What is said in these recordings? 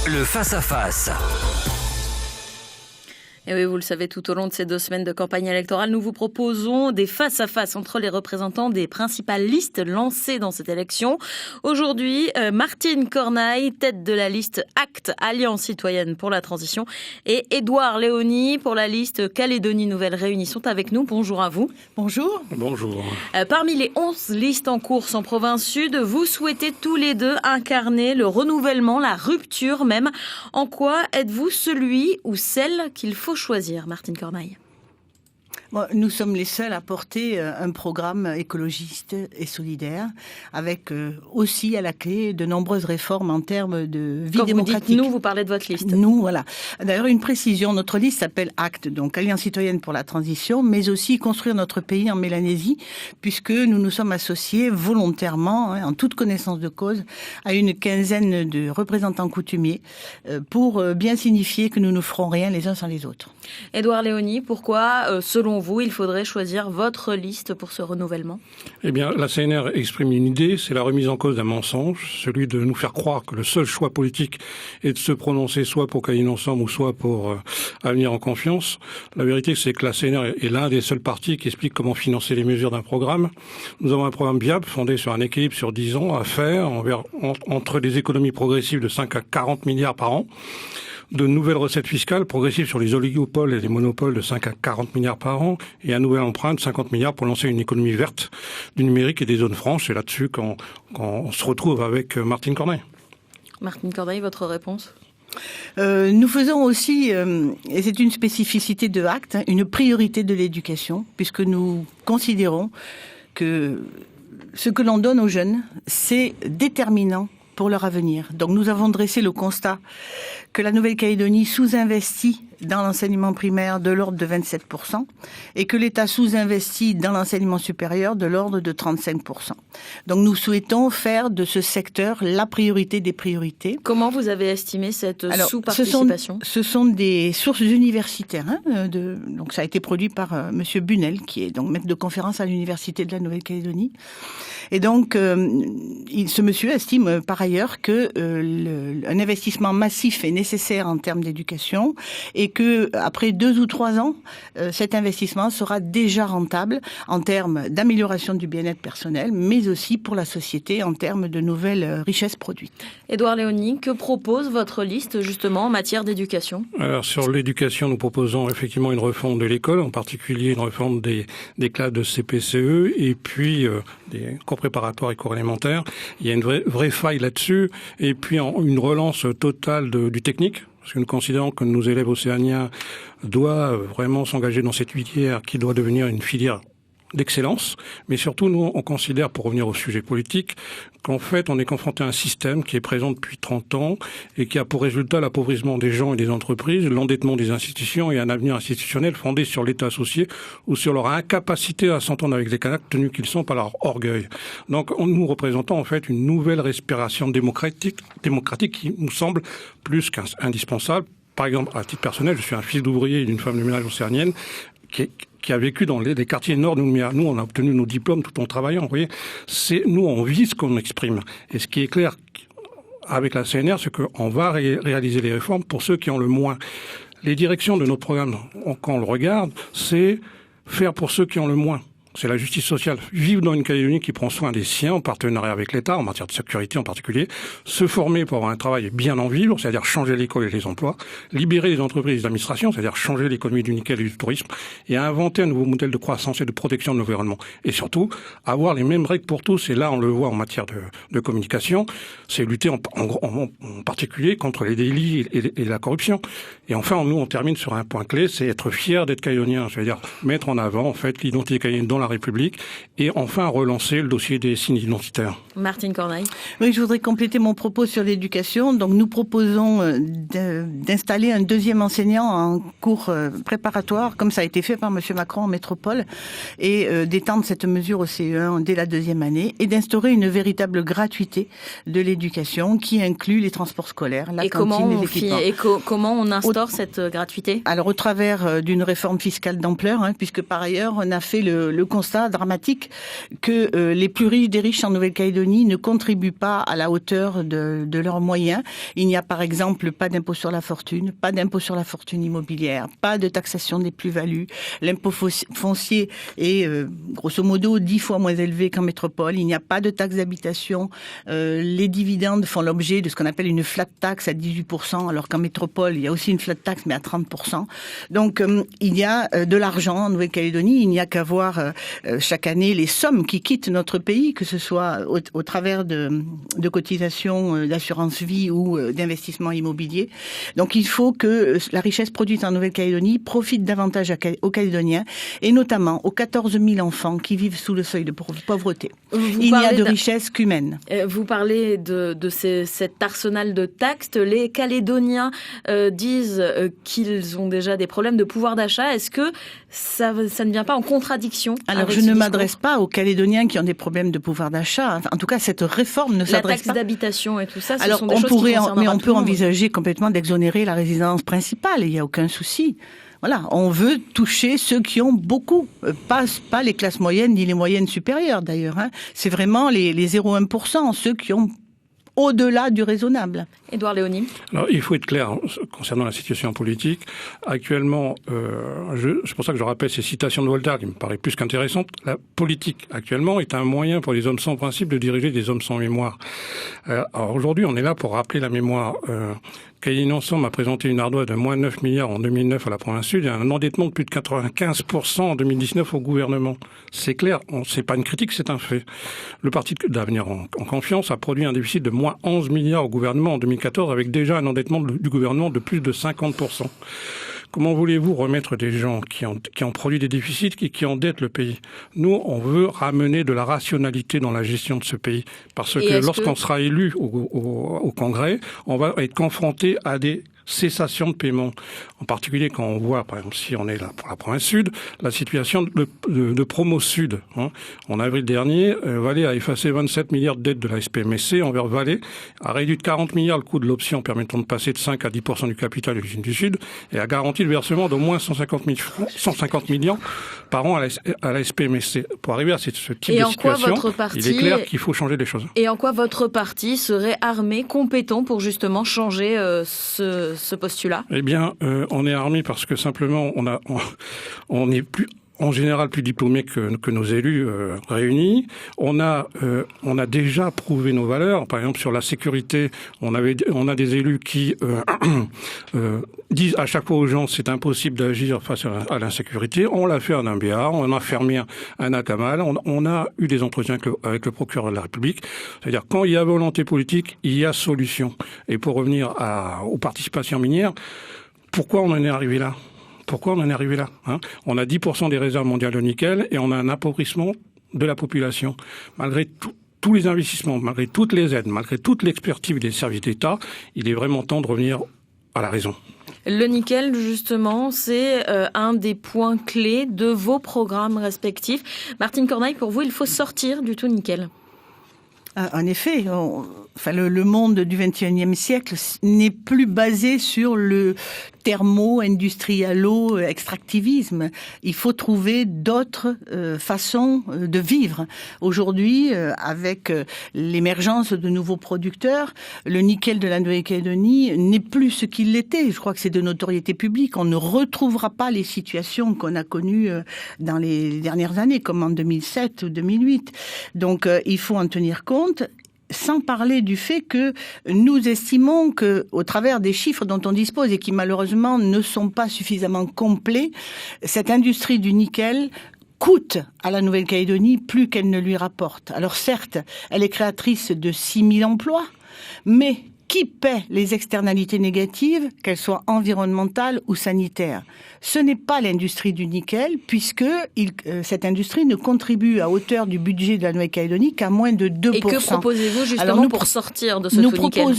Le face-à-face. Et oui, vous le savez, tout au long de ces 2 semaines de campagne électorale, nous vous proposons des face-à-face entre les représentants des principales listes lancées dans cette élection. Aujourd'hui, Martine Corneille, tête de la liste ACT, Alliance citoyenne pour la transition, et Édouard Léony pour la liste Calédonie Nouvelle Réunie sont avec nous. Bonjour à vous. Bonjour. Bonjour. Parmi les 11 listes en course en province sud, vous souhaitez tous les deux incarner le renouvellement, la rupture même. En quoi êtes-vous celui ou celle qu'il faut choisir, Martine Corneille? Nous sommes les seuls à porter un programme écologiste et solidaire, avec aussi à la clé de nombreuses réformes en termes de vie démocratique. Quand vous dites nous, vous parlez de votre liste. Nous, voilà. D'ailleurs, une précision, notre liste s'appelle ACT, donc Alliance citoyenne pour la transition, mais aussi construire notre pays en Mélanésie, puisque nous nous sommes associés volontairement, en toute connaissance de cause, à une quinzaine de représentants coutumiers pour bien signifier que nous ne ferons rien les uns sans les autres. Édouard Léony, pourquoi, selon vous, il faudrait choisir votre liste pour ce renouvellement? Eh bien, la CNR exprime une idée, c'est la remise en cause d'un mensonge, celui de nous faire croire que le seul choix politique est de se prononcer soit pour Caïn Ensemble ou soit pour Avenir en Confiance. La vérité, c'est que la CNR est l'un des seuls partis qui explique comment financer les mesures d'un programme. Nous avons un programme viable, fondé sur un équilibre sur 10 ans à faire entre des économies progressives de 5 à 40 milliards par an, de nouvelles recettes fiscales progressives sur les oligopoles et les monopoles de 5 à 40 milliards par an et un nouvel emprunt de 50 milliards pour lancer une économie verte du numérique et des zones franches. C'est là-dessus qu'on se retrouve avec Martine Corneille. Martine Corneille, votre réponse? Nous faisons aussi, et c'est une spécificité de ACT, une priorité de l'éducation, puisque nous considérons que ce que l'on donne aux jeunes, c'est déterminant pour leur avenir. Donc nous avons dressé le constat que la Nouvelle-Calédonie sous-investit dans l'enseignement primaire de l'ordre de 27% et que l'État sous-investit dans l'enseignement supérieur de l'ordre de 35%. Donc nous souhaitdonc faire de ce secteur la priorité des priorités. Comment vous avez estimé cette sous-participation? Ce sont des sources universitaires. Donc ça a été produit par Monsieur Bunel, qui est donc maître de conférence à l'Université de la Nouvelle-Calédonie. Et donc ce monsieur estime par ailleurs que un investissement massif est nécessaire en termes d'éducation et que après 2 ou 3 ans, cet investissement sera déjà rentable en termes d'amélioration du bien-être personnel, mais aussi pour la société en termes de nouvelles richesses produites. Édouard Léony, que propose votre liste justement en matière d'éducation? Alors sur l'éducation, nous proposons effectivement une refonte de l'école, en particulier une refonte des classes de CP-CE et puis des cours préparatoires et cours élémentaires. Il y a une vraie faille là-dessus et puis une relance totale du technique. Parce que nous considérons que nos élèves océaniens doivent vraiment s'engager dans cette filière qui doit devenir une filière d'excellence. Mais surtout, nous, on considère, pour revenir au sujet politique, qu'en fait, on est confronté à un système qui est présent depuis 30 ans et qui a pour résultat l'appauvrissement des gens et des entreprises, l'endettement des institutions et un avenir institutionnel fondé sur l'État associé ou sur leur incapacité à s'entendre avec les Kanaks tenus qu'ils sont par leur orgueil. Donc, nous représentons en fait une nouvelle respiration démocratique qui nous semble plus qu'indispensable. Par exemple, à titre personnel, je suis un fils d'ouvrier et d'une femme de ménage océanienne qui a vécu dans les quartiers nord. Nous, on a obtenu nos diplômes tout en travaillant. Vous voyez, nous, on vit ce qu'on exprime. Et ce qui est clair avec la CNR, c'est qu'on va réaliser les réformes pour ceux qui ont le moins. Les directions de notre programme, quand on le regarde, c'est faire pour ceux qui ont le moins. C'est la justice sociale. Vivre dans une Calédonie qui prend soin des siens en partenariat avec l'État, en matière de sécurité en particulier. Se former pour avoir un travail bien en vivre, c'est-à-dire changer l'école et les emplois. Libérer les entreprises et les administrations, c'est-à-dire changer l'économie du nickel et du tourisme. Et inventer un nouveau modèle de croissance et de protection de l'environnement. Et surtout, avoir les mêmes règles pour tous. Et là, on le voit en matière de communication. C'est lutter en particulier contre les délits et la corruption. Et enfin, nous, on termine sur un point clé, c'est être fier d'être calédonien. C'est-à-dire mettre en avant, en fait, l'identité calédonienne dans la République et enfin relancer le dossier des signes identitaires. Martine Corneille. Oui, je voudrais compléter mon propos sur l'éducation. Donc nous proposons d'installer un 2e enseignant en cours préparatoire, comme ça a été fait par M. Macron en métropole, et d'étendre cette mesure au CE1 dès la 2e année, et d'instaurer une véritable gratuité de l'éducation qui inclut les transports scolaires, la cantine, les équipements. Et comment on instaure cette gratuité? Alors au travers d'une réforme fiscale d'ampleur, puisque par ailleurs on a fait le constat dramatique que les plus riches des riches en Nouvelle-Calédonie ne contribuent pas à la hauteur de leurs moyens. Il n'y a par exemple pas d'impôt sur la fortune, pas d'impôt sur la fortune immobilière, pas de taxation des plus-values. L'impôt foncier est grosso modo 10 fois moins élevé qu'en métropole. Il n'y a pas de taxe d'habitation. Les dividendes font l'objet de ce qu'on appelle une flat tax à 18%, alors qu'en métropole, il y a aussi une flat tax, mais à 30%. Donc, il y a de l'argent en Nouvelle-Calédonie. Il n'y a qu'à voir chaque année les sommes qui quittent notre pays, que ce soit au travers de cotisations d'assurance vie ou d'investissements immobiliers. Donc, il faut que la richesse produite en Nouvelle-Calédonie profite davantage aux Calédoniens, et notamment aux 14 000 enfants qui vivent sous le seuil de pauvreté. Il n'y a de richesse qu'humaine. Vous parlez de cet arsenal de taxes. Les Calédoniens disent qu'ils ont déjà des problèmes de pouvoir d'achat. Est-ce que ça ne vient pas en contradiction? Alors, je ne m'adresse pas aux Calédoniens qui ont des problèmes de pouvoir d'achat. En tout cas, cette réforme ne s'adresse pas... La taxe d'habitation et tout ça, alors, sont des choses qui concernent pas tout le monde. Mais on peut envisager complètement d'exonérer la résidence principale. Il n'y a aucun souci. Voilà, on veut toucher ceux qui ont beaucoup, pas les classes moyennes ni les moyennes supérieures d'ailleurs. C'est vraiment les 0,1%, ceux qui ont au-delà du raisonnable. Édouard Léonie. Alors, il faut être clair concernant la situation politique. Actuellement, c'est pour ça que je rappelle ces citations de Voltaire qui me paraissent plus qu'intéressantes. La politique, actuellement, est un moyen pour les hommes sans principe de diriger des hommes sans mémoire. Alors aujourd'hui, on est là pour rappeler la mémoire. Calédonie Ensemble a présenté une ardoise de moins 9 milliards en 2009 à la province sud et un endettement de plus de 95% en 2019 au gouvernement. C'est clair, c'est pas une critique, c'est un fait. Le Parti d'avenir en confiance a produit un déficit de moins 11 milliards au gouvernement en 2014 avec déjà un endettement du gouvernement de plus de 50%. Comment voulez-vous remettre des gens qui ont produit des déficits et qui endettent le pays? Nous, on veut ramener de la rationalité dans la gestion de ce pays. Parce que lorsqu'on sera élu au Congrès, on va être confronté à des cessation de paiement. En particulier quand on voit, par exemple, si on est là pour la province sud, la situation de Promo Sud. En avril dernier, Valais a effacé 27 milliards de dettes de la SPMSC envers Valais, a réduit de 40 milliards le coût de l'option permettant de passer de 5 à 10% du capital de l'usine du Sud et a garanti le versement d'au moins 150 millions par an à la SPMSC. Pour arriver à ce type de situation, il est clair qu'il faut changer les choses. Et en quoi votre parti serait armé, compétent pour justement changer ce postulat? Eh bien, on est armé parce que simplement, on est plus, en général, plus diplômés que nos élus réunis. On a déjà prouvé nos valeurs. Par exemple, sur la sécurité, on a des élus qui disent à chaque fois aux gens c'est impossible d'agir face à l'insécurité. On l'a fait en MBA, on a fermé un Akamal, on a eu des entretiens avec le procureur de la République. C'est-à-dire, quand il y a volonté politique, il y a solution. Et pour revenir aux participations minières, pourquoi on en est arrivé là? On a 10% des réserves mondiales de nickel et on a un appauvrissement de la population. Malgré tous les investissements, malgré toutes les aides, malgré toute l'expertise des services d'État, il est vraiment temps de revenir à la raison. Le nickel, justement, c'est un des points clés de vos programmes respectifs. Martine Cornaille, pour vous, il faut sortir du tout nickel. En effet, le monde du XXIe siècle n'est plus basé sur le thermo-industrialo-extractivisme. Il faut trouver d'autres façons de vivre. Aujourd'hui, avec l'émergence de nouveaux producteurs, le nickel de la Nouvelle-Calédonie n'est plus ce qu'il l'était. Je crois que c'est de notoriété publique. On ne retrouvera pas les situations qu'on a connues dans les dernières années, comme en 2007 ou 2008. Donc, il faut en tenir compte. Sans parler du fait que nous estimons que, au travers des chiffres dont on dispose et qui malheureusement ne sont pas suffisamment complets, cette industrie du nickel coûte à la Nouvelle-Calédonie plus qu'elle ne lui rapporte. Alors certes, elle est créatrice de 6 000 emplois, mais qui paie les externalités négatives, qu'elles soient environnementales ou sanitaires? Ce n'est pas l'industrie du nickel, puisque cette industrie ne contribue à hauteur du budget de la Nouvelle-Calédonie qu'à moins de 2%. Et que proposez-vous justement pour sortir de ce tout nickel?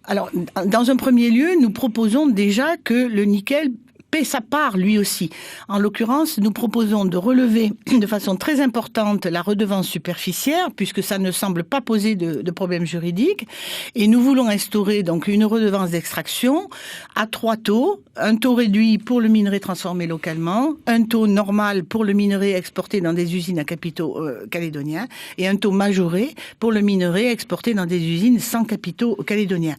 Alors, dans un premier lieu, nous proposons déjà que le nickel fait sa part lui aussi. En l'occurrence, nous proposons de relever de façon très importante la redevance superficiaire, puisque ça ne semble pas poser de problème juridique. Et nous voulons instaurer donc une redevance d'extraction à 3 taux. Un taux réduit pour le minerai transformé localement, un taux normal pour le minerai exporté dans des usines à capitaux calédoniens et un taux majoré pour le minerai exporté dans des usines sans capitaux calédoniens.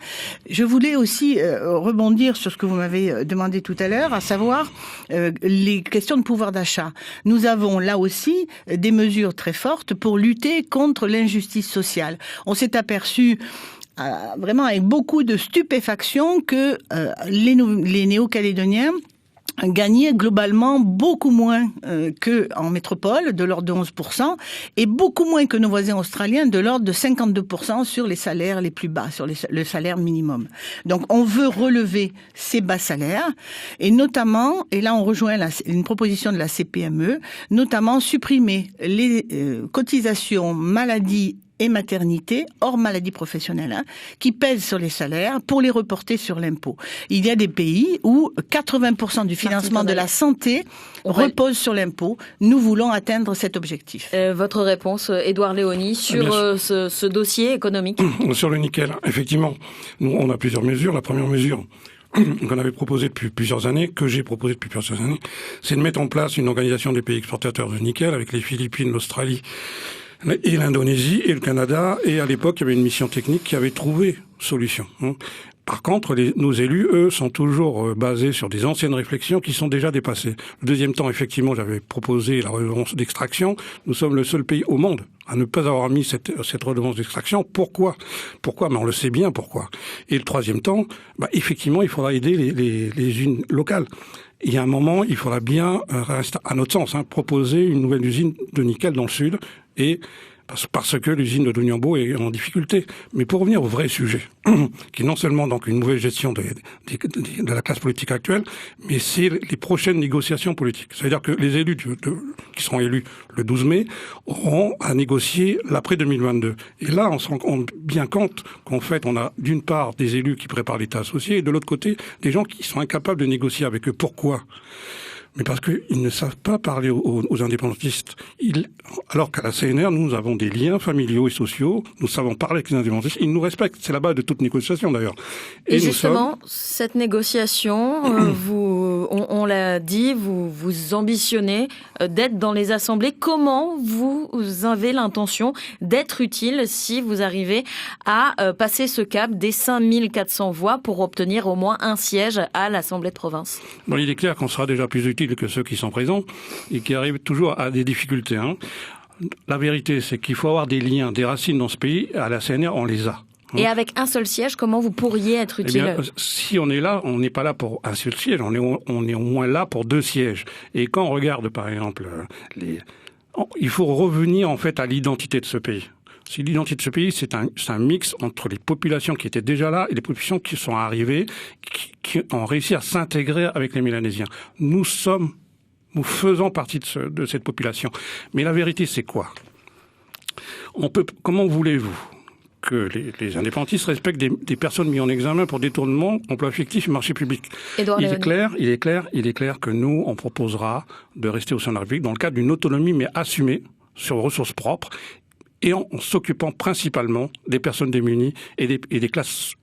Je voulais aussi rebondir sur ce que vous m'avez demandé tout à l'heure, à savoir les questions de pouvoir d'achat. Nous avons là aussi des mesures très fortes pour lutter contre l'injustice sociale. On s'est aperçu vraiment avec beaucoup de stupéfaction que les Néo-Calédoniens gagnaient globalement beaucoup moins qu'en métropole, de l'ordre de 11%, et beaucoup moins que nos voisins australiens, de l'ordre de 52% sur les salaires les plus bas, sur le salaire minimum. Donc on veut relever ces bas salaires, et notamment, et là on rejoint une proposition de la CPME, notamment supprimer les cotisations maladie et maternité, hors maladie professionnelle, qui pèsent sur les salaires pour les reporter sur l'impôt. Il y a des pays où 80% du financement de la santé repose sur l'impôt. Nous voulons atteindre cet objectif. Votre réponse, Édouard Léoni, sur ce dossier économique? Sur le nickel, effectivement, nous on a plusieurs mesures. La première mesure qu'on avait proposée depuis plusieurs années, que j'ai proposée depuis plusieurs années, c'est de mettre en place une organisation des pays exportateurs de nickel avec les Philippines, l'Australie, et l'Indonésie et le Canada, et à l'époque il y avait une mission technique qui avait trouvé solution. Par contre, nos élus, eux, sont toujours basés sur des anciennes réflexions qui sont déjà dépassées. Le deuxième temps, effectivement, j'avais proposé la redevance d'extraction. Nous sommes le seul pays au monde à ne pas avoir mis cette redevance d'extraction. Pourquoi? Mais on le sait bien pourquoi. Et le troisième temps, effectivement, il faudra aider les usines locales. Il y a un moment, il faudra bien, à notre sens, proposer une nouvelle usine de nickel dans le sud, et parce que l'usine de Doniambo est en difficulté. Mais pour revenir au vrai sujet, qui est non seulement donc une mauvaise gestion de la classe politique actuelle, mais c'est les prochaines négociations politiques. C'est-à-dire que les élus qui seront élus le 12 mai auront à négocier l'après 2022. Et là, on se rend bien compte qu'en fait, on a d'une part des élus qui préparent l'État associé, et de l'autre côté, des gens qui sont incapables de négocier avec eux. Pourquoi ? Mais parce qu'ils ne savent pas parler aux indépendantistes. Alors qu'à la CNR, nous avons des liens familiaux et sociaux, nous savons parler avec les indépendantistes, ils nous respectent. C'est la base de toute négociation d'ailleurs. Et justement, cette négociation, on l'a dit, vous ambitionnez d'être dans les assemblées. Comment vous avez l'intention d'être utile si vous arrivez à passer ce cap des 5400 voix pour obtenir au moins un siège à l'Assemblée de province? Bon, il est clair qu'on sera déjà plus utile que ceux qui sont présents et qui arrivent toujours à des difficultés. La vérité, c'est qu'il faut avoir des liens, des racines dans ce pays. À la CNR, on les a. Et avec un seul siège, comment vous pourriez être utile? Si on est là, on n'est pas là pour un seul siège, on est au moins là pour 2 sièges. Et quand on regarde, par exemple, il faut revenir en fait à l'identité de ce pays. Si l'identité de ce pays, c'est un mix entre les populations qui étaient déjà là et les populations qui sont arrivées, qui ont réussi à s'intégrer avec les Mélanésiens. Nous faisons partie de cette population. Mais la vérité, c'est quoi? Comment voulez-vous que les indépendantistes respectent des personnes mises en examen pour détournement, emploi fictif et marché public? Il est clair que nous, on proposera de rester au sein de la République dans le cadre d'une autonomie, mais assumée, sur ressources propres, et en s'occupant principalement des personnes démunies et des classes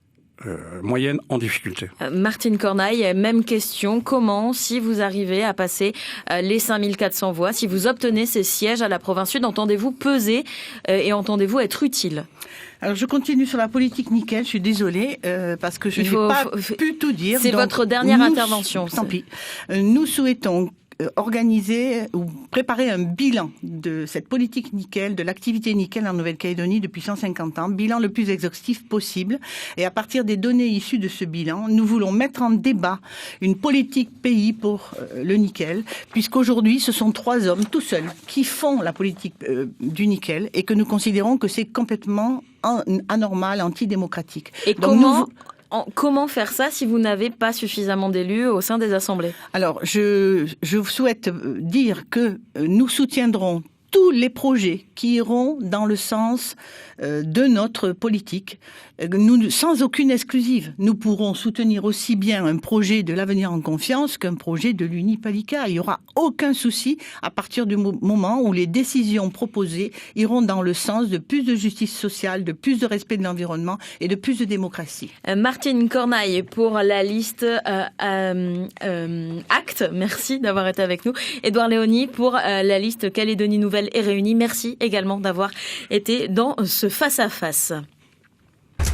moyennes en difficulté. Martine Cornaille, même question. Comment, si vous arrivez à passer les 5400 voix, si vous obtenez ces sièges à la province sud, entendez-vous peser et entendez-vous être utile? Alors je continue sur la politique nickel, je suis désolée, parce que je n'ai pas pu tout dire. C'est votre dernière intervention. Tant pis. Nous souhaitons organiser ou préparer un bilan de cette politique nickel, de l'activité nickel en Nouvelle-Calédonie depuis 150 ans, bilan le plus exhaustif possible. Et à partir des données issues de ce bilan, nous voulons mettre en débat une politique pays pour le nickel, puisqu'aujourd'hui, ce sont 3 hommes tout seuls qui font la politique du nickel et que nous considérons que c'est complètement anormal, antidémocratique. Et comment faire ça si vous n'avez pas suffisamment d'élus au sein des assemblées? Alors, je souhaite dire que nous soutiendrons tous les projets qui iront dans le sens de notre politique. Nous, sans aucune exclusive, nous pourrons soutenir aussi bien un projet de l'avenir en confiance qu'un projet de l'Unipalica. Il n'y aura aucun souci à partir du moment où les décisions proposées iront dans le sens de plus de justice sociale, de plus de respect de l'environnement et de plus de démocratie. Martine Cornaille pour la liste Acte. Merci d'avoir été avec nous. Édouard Léoni pour la liste Calédonie Nouvelle et Réunie. Merci également d'avoir été dans ce face-à-face.